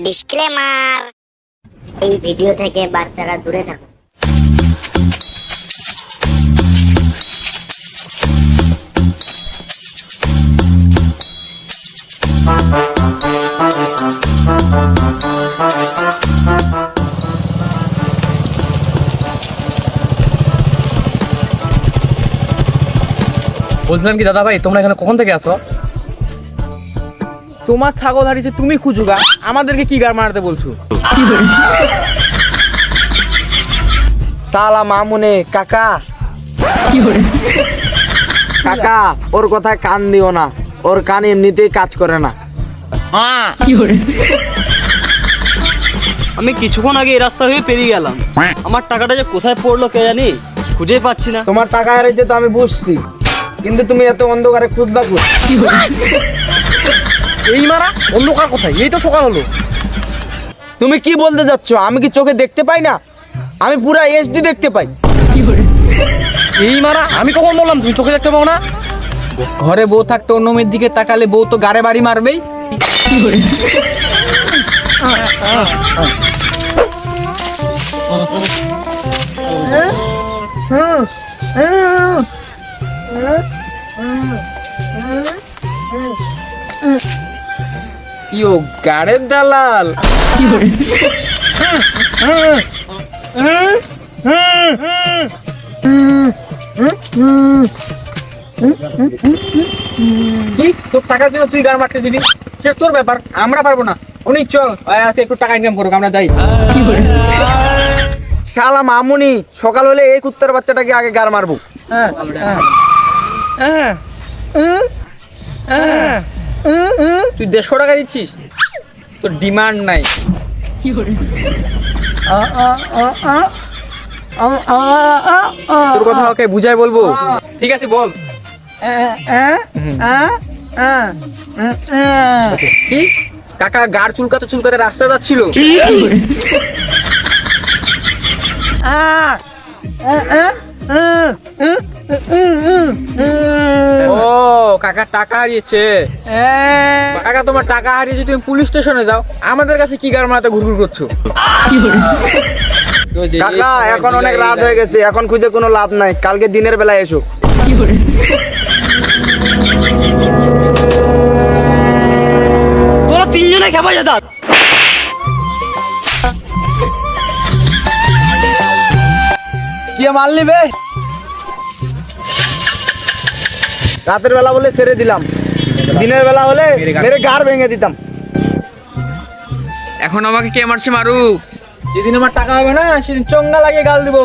Disclaimer, এই video থেকে বাচ্চারা দূরে থাকুন। বলছিলাম কি দাদা ভাই, তোমরা এখানে কখন থেকে আসো? তোমার ছাগল হারিয়েছে, তুমি খুঁজুগা, আমাদেরকে কি গার মারতে বলছো? সালা মামুনে কাকা, কাকা ওর কথায় কান দিও না, ওর কান এমনিতেই কাজ করে না। আমি কিছুক্ষণ আগে এই রাস্তা হয়ে পেরিয়ে গেলাম, আমার টাকাটা যে কোথায় পড়লো কে জানি, খুঁজেই পাচ্ছি না। তোমার টাকা হারিয়েছে তো আমি বুঝছি, কিন্তু তুমি এত অন্ধকারে খুঁজবা কোথায়? এই মারা অন্ধকার কোথায়? এই তো সকাল হলো। তুমি কি বলতে যাচ্ছ? আমি কি চোখে দেখতে পাই না? আমি পুরা এইচডি দেখতে পাই। এই মারা আমি কখন বললাম তুমি চোখে দেখতে পাও না? ঘরে বউ থাকতে অন্য মেয়ের দিকে তাকালে বউ তো গাড়ে বাড়ি মারবেই। ইয়ো গাড়ের দালাল। কি তোর টাকার জন্য তুই গান মারতে দিবি? সে তোর ব্যাপার, আমরা পারবো না। অনেক চল আছে, একটু টাকা ইনকাম করুক, আমরা যাই। শালা মামুনি, সকাল হলে এই কুত্তার বাচ্চাটাকে আগে গার মারবো। তুই 150 টাকা দিচ্ছিস, তোর ডিমান্ড নাই। তোর কথা ওকে বুঝাই বলবো। ঠিক আছে বল। কি কাকা গাড় চুলকাতে চুলকাতে রাস্তা যাচ্ছিল? ও কাকা টাকা হারিয়েছে। কাকা তোমার টাকা হারিয়েছে, তুমি পুলিশ স্টেশনে যাও, আমাদের কাছে কি গাড় মারাতে ঘুরঘুর করছো? কাকা এখন অনেক রাত হয়ে গেছে, এখন খুঁজে কোনো লাভ নাই, কালকে দিনের বেলায় এসো। তোরা তিনজনে খেপা যেত। কি মারলি বে? রাতের বেলা বলে ছেড়ে দিলাম, দিনের বেলা হলে মেরে গাড় ভেঙে দিতাম। এখন আমাকে কে মারছে মারুক, যেদিন আমার টাকা হবে না সেদিন চঙ্গা লাগিয়ে গাল দিব।